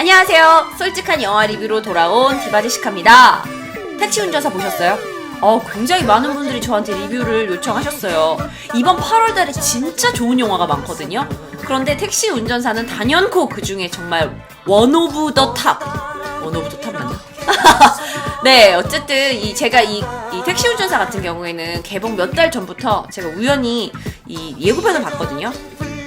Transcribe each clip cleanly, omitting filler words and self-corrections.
안녕하세요. 솔직한 영화 리뷰로 돌아온 디바제시카입니다. 택시 운전사 보셨어요? 굉장히 많은 분들이 저한테 리뷰를 요청하셨어요. 이번 8월달에 진짜 좋은 영화가 많거든요. 그런데 택시 운전사는 단연코 그 중에 정말 원 오브 더 탑. 원 오브 더 탑 맞나? 네, 어쨌든 제가 이 택시 운전사 같은 경우에는 개봉 몇 달 전부터 제가 우연히 이 예고편을 봤거든요.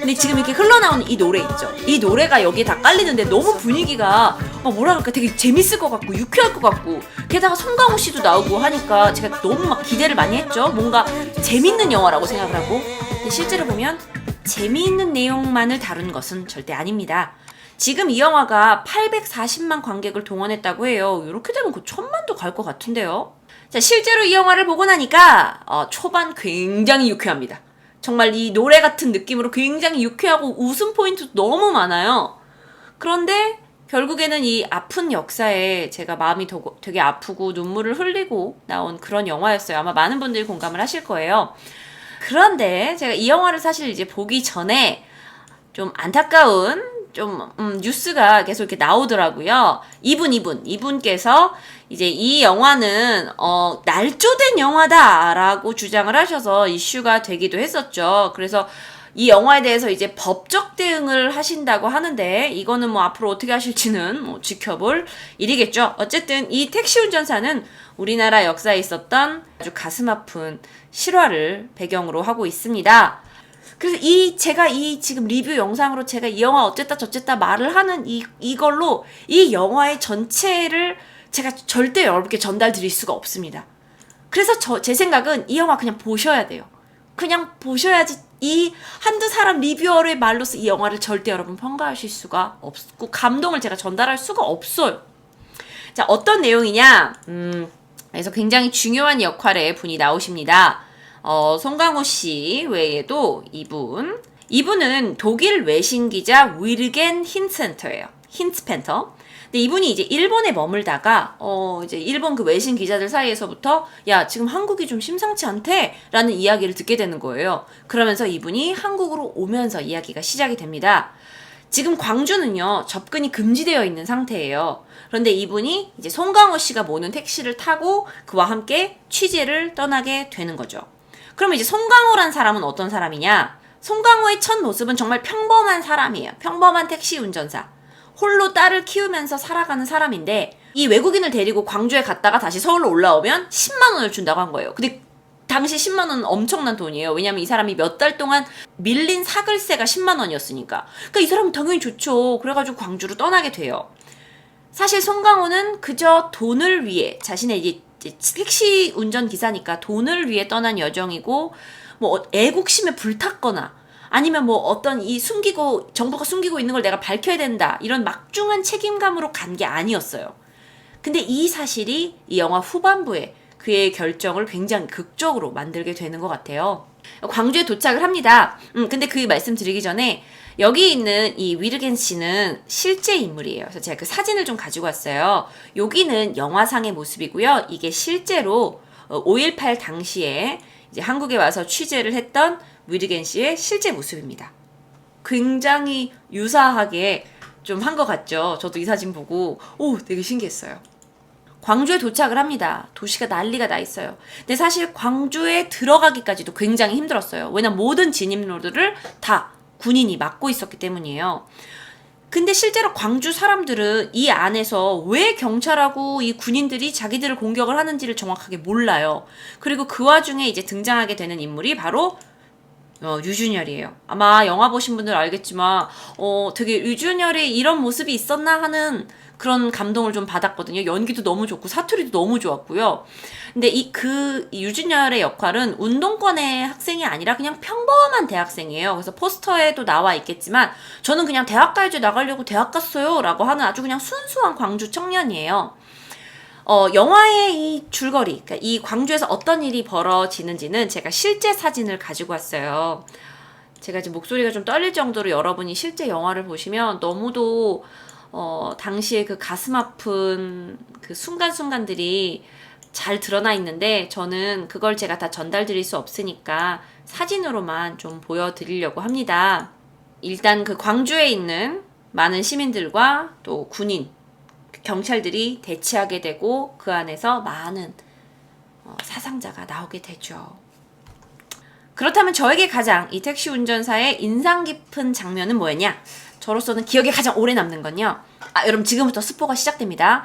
근데 지금 이렇게 흘러나오는 이 노래 있죠. 이 노래가 여기에 다 깔리는데 너무 분위기가 뭐라 그럴까 되게 재밌을 것 같고 유쾌할 것 같고 게다가 송강호 씨도 나오고 하니까 제가 너무 막 기대를 많이 했죠. 뭔가 재밌는 영화라고 생각을 하고. 근데 실제로 보면 재미있는 내용만을 다룬 것은 절대 아닙니다. 지금 이 영화가 840만 관객을 동원했다고 해요. 이렇게 되면 그 1000만도 갈 것 같은데요. 자, 실제로 이 영화를 보고 나니까 초반 굉장히 유쾌합니다. 정말 이 노래 같은 느낌으로 굉장히 유쾌하고 웃음 포인트도 너무 많아요. 그런데 결국에는 이 아픈 역사에 제가 마음이 되게 아프고 눈물을 흘리고 나온 그런 영화였어요. 아마 많은 분들이 공감을 하실 거예요. 그런데 제가 이 영화를 사실 이제 보기 전에 좀 안타까운 뉴스가 계속 이렇게 나오더라고요. 이분께서 이제 이 영화는 날조된 영화다라고 주장을 하셔서 이슈가 되기도 했었죠. 그래서 이 영화에 대해서 이제 법적 대응을 하신다고 하는데 이거는 앞으로 어떻게 하실지는 지켜볼 일이겠죠. 어쨌든 이 택시 운전사는 우리나라 역사에 있었던 아주 가슴 아픈 실화를 배경으로 하고 있습니다. 그래서 제가 지금 리뷰 영상으로 제가 이 영화 어쨌다 저쨌다 말을 하는 이걸로 이 영화의 전체를 제가 절대 여러분께 전달 드릴 수가 없습니다. 그래서 제 생각은 이 영화 그냥 보셔야 돼요. 그냥 보셔야지 이 한두 사람 리뷰어의 말로서 이 영화를 절대 여러분 평가하실 수가 없고 감동을 제가 전달할 수가 없어요. 자, 어떤 내용이냐? 그래서 굉장히 중요한 역할의 분이 나오십니다. 송강호 씨 외에도 이분은 독일 외신 기자 위르겐 힌센터예요. 힌스펜터. 근데 이분이 이제 일본에 머물다가 이제 일본 그 외신 기자들 사이에서부터 야, 지금 한국이 좀 심상치 않대라는 이야기를 듣게 되는 거예요. 그러면서 이분이 한국으로 오면서 이야기가 시작이 됩니다. 지금 광주는요, 접근이 금지되어 있는 상태예요. 그런데 이분이 이제 송강호 씨가 모는 택시를 타고 그와 함께 취재를 떠나게 되는 거죠. 그러면 이제 송강호란 사람은 어떤 사람이냐? 송강호의 첫 모습은 정말 평범한 사람이에요. 평범한 택시 운전사. 홀로 딸을 키우면서 살아가는 사람인데 이 외국인을 데리고 광주에 갔다가 다시 서울로 올라오면 10만 원을 준다고 한 거예요. 근데 당시 10만 원은 엄청난 돈이에요. 왜냐면 이 사람이 몇 달 동안 밀린 사글세가 10만 원이었으니까. 그러니까 이 사람은 당연히 좋죠. 그래가지고 광주로 떠나게 돼요. 사실 송강호는 그저 돈을 위해 자신의 이제 택시 운전 기사니까 돈을 위해 떠난 여정이고 애국심에 불탔거나 아니면 어떤 정부가 숨기고 있는 걸 내가 밝혀야 된다 이런 막중한 책임감으로 간 게 아니었어요. 근데 이 사실이 이 영화 후반부에 그의 결정을 굉장히 극적으로 만들게 되는 것 같아요. 광주에 도착을 합니다. 근데 그 말씀 드리기 전에 여기 있는 이 위르겐 씨는 실제 인물이에요. 그래서 제가 그 사진을 좀 가지고 왔어요. 여기는 영화상의 모습이고요. 이게 실제로 5.18 당시에 이제 한국에 와서 취재를 했던 위르겐 씨의 실제 모습입니다. 굉장히 유사하게 좀 한 것 같죠? 저도 이 사진 보고 되게 신기했어요. 광주에 도착을 합니다. 도시가 난리가 나 있어요. 근데 사실 광주에 들어가기까지도 굉장히 힘들었어요. 왜냐면 모든 진입로들을 다 군인이 막고 있었기 때문이에요. 근데 실제로 광주 사람들은 이 안에서 왜 경찰하고 이 군인들이 자기들을 공격을 하는지를 정확하게 몰라요. 그리고 그 와중에 이제 등장하게 되는 인물이 바로 유준열이에요. 아마 영화 보신 분들 알겠지만 되게 유준열이 이런 모습이 있었나 하는 그런 감동을 좀 받았거든요. 연기도 너무 좋고 사투리도 너무 좋았고요. 근데 이 유준열의 역할은 운동권의 학생이 아니라 그냥 평범한 대학생이에요. 그래서 포스터에도 나와 있겠지만 저는 그냥 대학 가야지 나가려고 대학 갔어요 라고 하는 아주 그냥 순수한 광주 청년이에요. 영화의 이 줄거리, 그러니까 이 광주에서 어떤 일이 벌어지는지는 제가 실제 사진을 가지고 왔어요. 제가 지금 목소리가 좀 떨릴 정도로 여러분이 실제 영화를 보시면 너무도 당시에 그 가슴 아픈 그 순간순간들이 잘 드러나 있는데 저는 그걸 제가 다 전달 드릴 수 없으니까 사진으로만 좀 보여드리려고 합니다. 일단 그 광주에 있는 많은 시민들과 또 군인, 경찰들이 대치하게 되고 그 안에서 많은 사상자가 나오게 되죠. 그렇다면 저에게 가장 이 택시 운전사의 인상 깊은 장면은 뭐였냐? 저로서는 기억에 가장 오래 남는 건요. 여러분 지금부터 스포가 시작됩니다.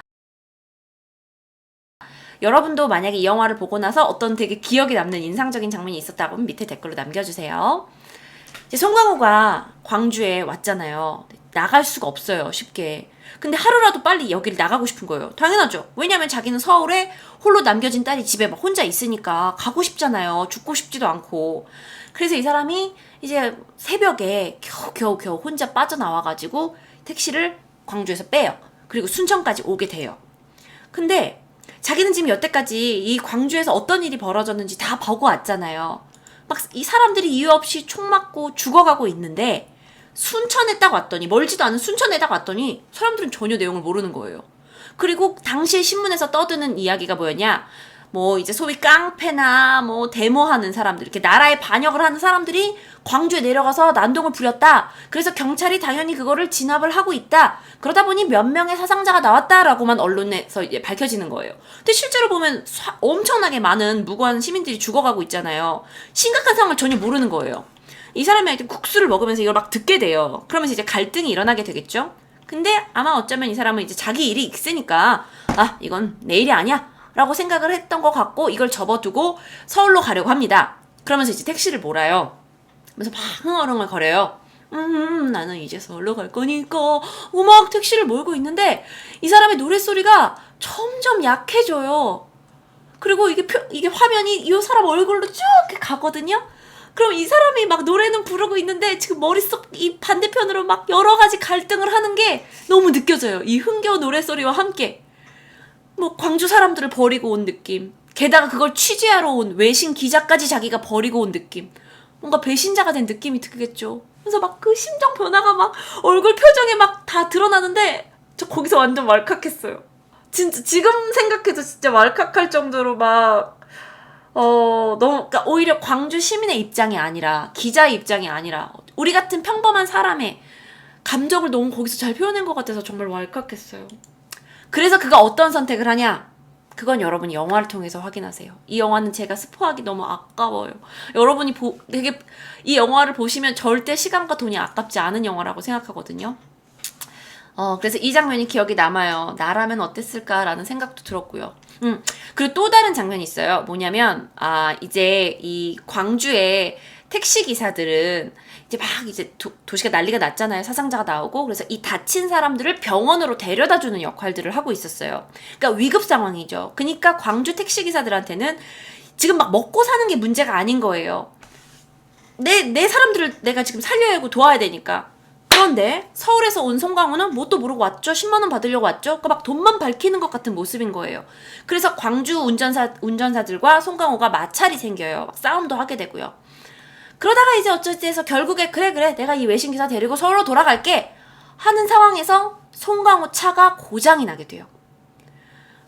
여러분도 만약에 이 영화를 보고 나서 어떤 되게 기억에 남는 인상적인 장면이 있었다고 하면 밑에 댓글로 남겨주세요. 이제 송강호가 광주에 왔잖아요. 나갈 수가 없어요, 쉽게. 근데 하루라도 빨리 여기를 나가고 싶은 거예요. 당연하죠. 왜냐면 자기는 서울에 홀로 남겨진 딸이 집에 막 혼자 있으니까 가고 싶잖아요. 죽고 싶지도 않고. 그래서 이 사람이 이제 새벽에 겨우 혼자 빠져나와가지고 택시를 광주에서 빼요. 그리고 순천까지 오게 돼요. 근데 자기는 지금 여태까지 이 광주에서 어떤 일이 벌어졌는지 다 보고 왔잖아요. 막 이 사람들이 이유 없이 총 맞고 죽어가고 있는데 순천에 딱 왔더니, 멀지도 않은 순천에 딱 왔더니 사람들은 전혀 내용을 모르는 거예요. 그리고 당시에 신문에서 떠드는 이야기가 뭐였냐? 뭐 이제 소위 깡패나 뭐 데모하는 사람들, 이렇게 나라에 반역을 하는 사람들이 광주에 내려가서 난동을 부렸다. 그래서 경찰이 당연히 그거를 진압을 하고 있다. 그러다 보니 몇 명의 사상자가 나왔다라고만 언론에서 이제 밝혀지는 거예요. 근데 실제로 보면 엄청나게 많은 무고한 시민들이 죽어가고 있잖아요. 심각한 상황을 전혀 모르는 거예요. 이 사람이 국수를 먹으면서 이걸 막 듣게 돼요. 그러면서 이제 갈등이 일어나게 되겠죠? 근데 아마 어쩌면 이 사람은 이제 자기 일이 있으니까 이건 내 일이 아니야 라고 생각을 했던 것 같고 이걸 접어두고 서울로 가려고 합니다. 그러면서 이제 택시를 몰아요. 그래서 막 흥얼흥얼 거려요. 나는 이제 서울로 갈 거니까 막 택시를 몰고 있는데 이 사람의 노랫소리가 점점 약해져요. 그리고 이게 화면이 이 사람 얼굴로 쭉 가거든요. 그럼 이 사람이 막 노래는 부르고 있는데 지금 머릿속 이 반대편으로 막 여러 가지 갈등을 하는 게 너무 느껴져요. 이 흥겨운 노래소리와 함께. 뭐 광주 사람들을 버리고 온 느낌. 게다가 그걸 취재하러 온 외신 기자까지 자기가 버리고 온 느낌. 뭔가 배신자가 된 느낌이 들겠죠. 그래서 막 그 심정 변화가 막 얼굴 표정에 막 다 드러나는데 저 거기서 완전 왈칵했어요. 진짜 지금 생각해도 진짜 왈칵할 정도로 막 너무, 그러니까 오히려 광주 시민의 입장이 아니라, 기자의 입장이 아니라, 우리 같은 평범한 사람의 감정을 너무 거기서 잘 표현한 것 같아서 정말 왈칵했어요. 그래서 그가 어떤 선택을 하냐? 그건 여러분이 영화를 통해서 확인하세요. 이 영화는 제가 스포하기 너무 아까워요. 여러분이 되게 이 영화를 보시면 절대 시간과 돈이 아깝지 않은 영화라고 생각하거든요. 그래서 이 장면이 기억에 남아요. 나라면 어땠을까라는 생각도 들었고요. 그리고 또 다른 장면이 있어요. 뭐냐면, 이제 이 광주의 택시 기사들은 이제 막 이제 도시가 난리가 났잖아요. 사상자가 나오고. 그래서 이 다친 사람들을 병원으로 데려다 주는 역할들을 하고 있었어요. 그러니까 위급 상황이죠. 그러니까 광주 택시 기사들한테는 지금 막 먹고 사는 게 문제가 아닌 거예요. 내 사람들을 내가 지금 살려야 하고 도와야 되니까. 그런데 서울에서 온 송강호는 뭣도 모르고 왔죠. 10만 원 받으려고 왔죠. 그러니까 막 돈만 밝히는 것 같은 모습인 거예요. 그래서 광주 운전사들과 송강호가 마찰이 생겨요. 막 싸움도 하게 되고요. 그러다가 이제 어쩔 때에서 결국에 그래 내가 이 외신 기사 데리고 서울로 돌아갈게 하는 상황에서 송강호 차가 고장이 나게 돼요.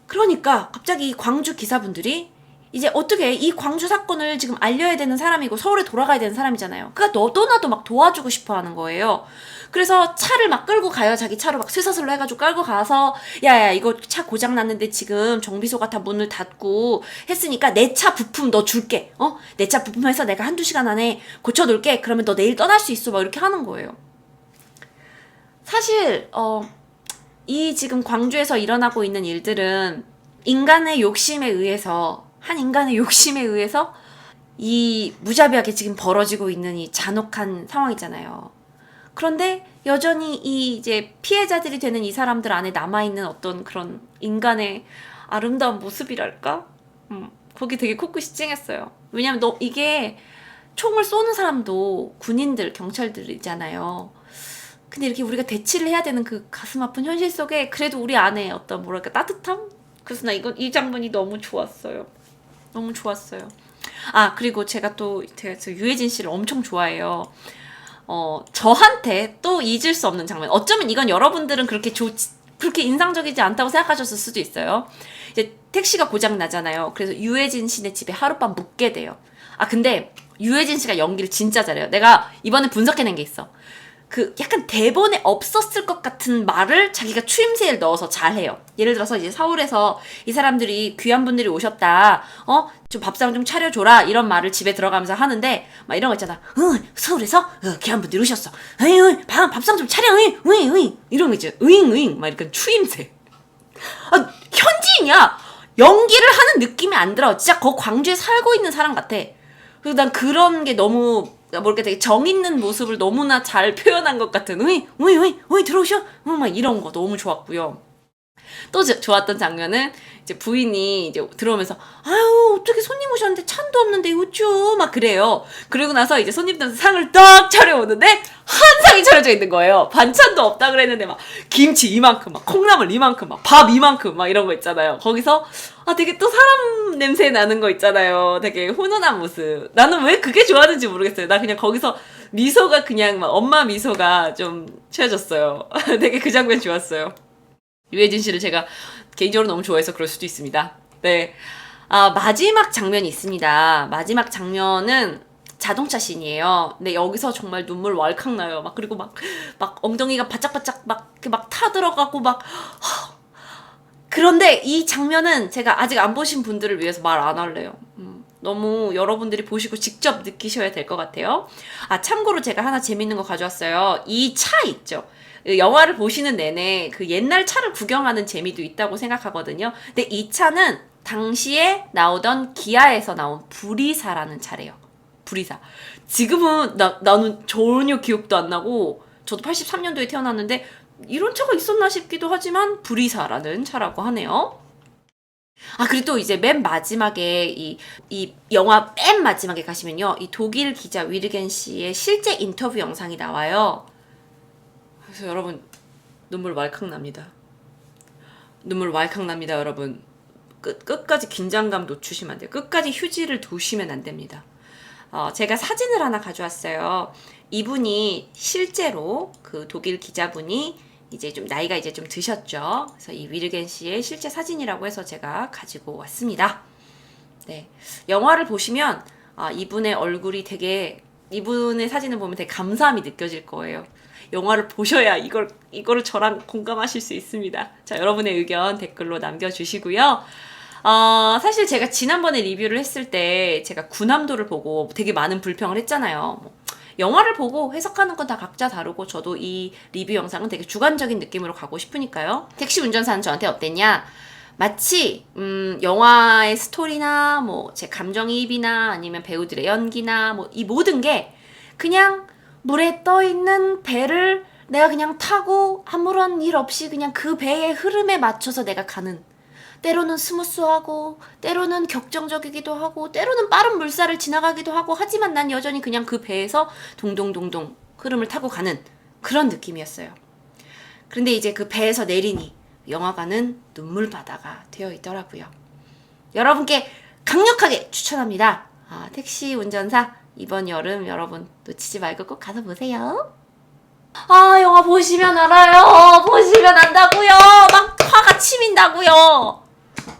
그러니까 갑자기 이 광주 기사분들이 이제 어떻게 이 광주 사건을 지금 알려야 되는 사람이고 서울에 돌아가야 되는 사람이잖아요. 그러니까 너도 나도 막 도와주고 싶어 하는 거예요. 그래서 차를 막 끌고 가요. 자기 차로 막 쇠사슬로 해가지고 끌고 가서 야 이거 차 고장 났는데 지금 정비소가 다 문을 닫고 했으니까 내 차 부품 너 줄게. 내 차 부품해서 내가 한두 시간 안에 고쳐놓을게. 그러면 너 내일 떠날 수 있어. 막 이렇게 하는 거예요. 사실 이 지금 광주에서 일어나고 있는 일들은 인간의 욕심에 의해서 한 인간의 욕심에 의해서 이 무자비하게 지금 벌어지고 있는 이 잔혹한 상황이잖아요. 그런데 여전히 이 이제 피해자들이 되는 이 사람들 안에 남아있는 어떤 그런 인간의 아름다운 모습이랄까? 거기 되게 코끝이 찡했어요. 왜냐면 이게 총을 쏘는 사람도 군인들, 경찰들이잖아요. 근데 이렇게 우리가 대치를 해야 되는 그 가슴 아픈 현실 속에 그래도 우리 안에 어떤 뭐랄까 따뜻함? 그래서 나 이 장면이 너무 좋았어요. 너무 좋았어요. 그리고 제가 유해진 씨를 엄청 좋아해요. 저한테 또 잊을 수 없는 장면. 어쩌면 이건 여러분들은 그렇게 인상적이지 않다고 생각하셨을 수도 있어요. 이제 택시가 고장 나잖아요. 그래서 유해진 씨네 집에 하룻밤 묵게 돼요. 근데 유해진 씨가 연기를 진짜 잘해요. 내가 이번에 분석해낸 게 있어. 그 약간 대본에 없었을 것 같은 말을 자기가 추임새를 넣어서 잘해요. 예를 들어서 이제 서울에서 이 사람들이 귀한 분들이 오셨다. 좀 밥상 좀 차려줘라. 이런 말을 집에 들어가면서 하는데 막 이런 거 있잖아. 서울에서 귀한 분들이 오셨어. 밥상 좀 차려. 이런 거 있죠. 막 이렇게 추임새. 현지인이야. 연기를 하는 느낌이 안 들어. 진짜 광주에 살고 있는 사람 같아. 그래서 난 그런 게 너무 뭐랄까 되게 정 있는 모습을 너무나 잘 표현한 것 같은 들어오셔 막 이런 거 너무 좋았고요. 또 좋았던 장면은 이제 부인이 이제 들어오면서 아유 어떻게 손님 오셨는데 찬도 없는데 어쭈 막 그래요. 그리고 나서 이제 손님들 상을 딱 차려오는데 한 상이 차려져 있는 거예요. 반찬도 없다 그랬는데 막 김치 이만큼 막 콩나물 이만큼 막 밥 이만큼 막 이런 거 있잖아요. 거기서 되게 또 사람 냄새 나는 거 있잖아요. 되게 훈훈한 모습. 나는 왜 그게 좋아하는지 모르겠어요. 나 그냥 거기서 미소가 그냥 막 엄마 미소가 좀 채워졌어요. 되게 그 장면 좋았어요. 유해진 씨를 제가 개인적으로 너무 좋아해서 그럴 수도 있습니다. 네. 마지막 장면이 있습니다. 마지막 장면은 자동차 씬이에요. 근데 여기서 정말 눈물 왈칵 나요. 그리고 막 엉덩이가 바짝바짝 막 타들어가고 그런데 이 장면은 제가 아직 안 보신 분들을 위해서 말 안 할래요. 너무 여러분들이 보시고 직접 느끼셔야 될 것 같아요. 참고로 제가 하나 재밌는 거 가져왔어요. 이 차 있죠. 영화를 보시는 내내 그 옛날 차를 구경하는 재미도 있다고 생각하거든요. 근데 이 차는 당시에 나오던 기아에서 나온 브리사라는 차래요. 브리사. 지금은 나는 전혀 기억도 안 나고 저도 83년도에 태어났는데 이런 차가 있었나 싶기도 하지만 브리사라는 차라고 하네요. 그리고 또 이제 맨 마지막에 이 영화 맨 마지막에 가시면요. 이 독일 기자 위르겐 씨의 실제 인터뷰 영상이 나와요. 그래서 여러분 눈물 왈칵 납니다. 눈물 왈칵 납니다, 여러분. 끝까지 긴장감 놓치시면 안 돼요. 끝까지 휴지를 두시면 안 됩니다. 제가 사진을 하나 가져왔어요. 이분이 실제로 그 독일 기자분이 이제 좀 나이가 이제 좀 드셨죠. 그래서 이 위르겐 씨의 실제 사진이라고 해서 제가 가지고 왔습니다. 네. 영화를 보시면 이분의 얼굴이 되게 이분의 사진을 보면 되게 감사함이 느껴질 거예요. 영화를 보셔야 이거를 저랑 공감하실 수 있습니다. 자, 여러분의 의견 댓글로 남겨주시고요. 사실 제가 지난번에 리뷰를 했을 때 제가 군함도를 보고 되게 많은 불평을 했잖아요. 영화를 보고 해석하는 건 다 각자 다르고 저도 이 리뷰 영상은 되게 주관적인 느낌으로 가고 싶으니까요. 택시 운전사는 저한테 어땠냐? 마치 영화의 스토리나 뭐 제 감정이입이나 아니면 배우들의 연기나 뭐 이 모든 게 그냥 물에 떠 있는 배를 내가 그냥 타고 아무런 일 없이 그냥 그 배의 흐름에 맞춰서 내가 가는, 때로는 스무스하고 때로는 격정적이기도 하고 때로는 빠른 물살을 지나가기도 하고 하지만 난 여전히 그냥 그 배에서 동동동동 흐름을 타고 가는 그런 느낌이었어요. 그런데 이제 그 배에서 내리니 영화관은 눈물바다가 되어 있더라고요. 여러분께 강력하게 추천합니다. 택시 운전사 이번 여름 여러분 놓치지 말고 꼭 가서 보세요. 영화 보시면 알아요. 보시면 안다고요. 막 화가 치민다고요.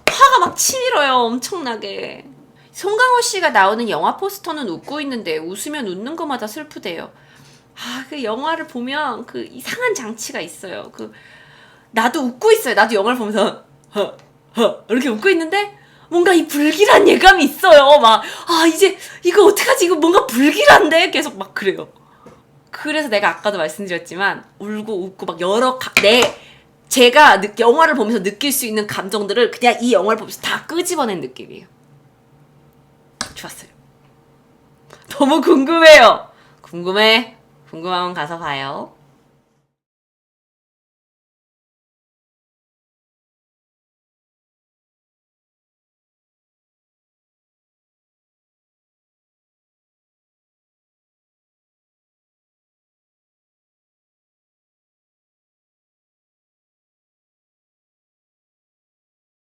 화가 막 치밀어요. 엄청나게. 송강호 씨가 나오는 영화 포스터는 웃고 있는데 웃으면 웃는 것마다 슬프대요. 그 영화를 보면 그 이상한 장치가 있어요. 나도 웃고 있어요. 나도 영화를 보면서 이렇게 웃고 있는데 뭔가 이 불길한 예감이 있어요. 이제 이거 어떡하지? 이거 뭔가 불길한데? 계속 막 그래요. 그래서 내가 아까도 말씀드렸지만 울고 웃고 막 제가 영화를 보면서 느낄 수 있는 감정들을 그냥 이 영화를 보면서 다 끄집어낸 느낌이에요. 좋았어요. 너무 궁금해요. 궁금하면 가서 봐요.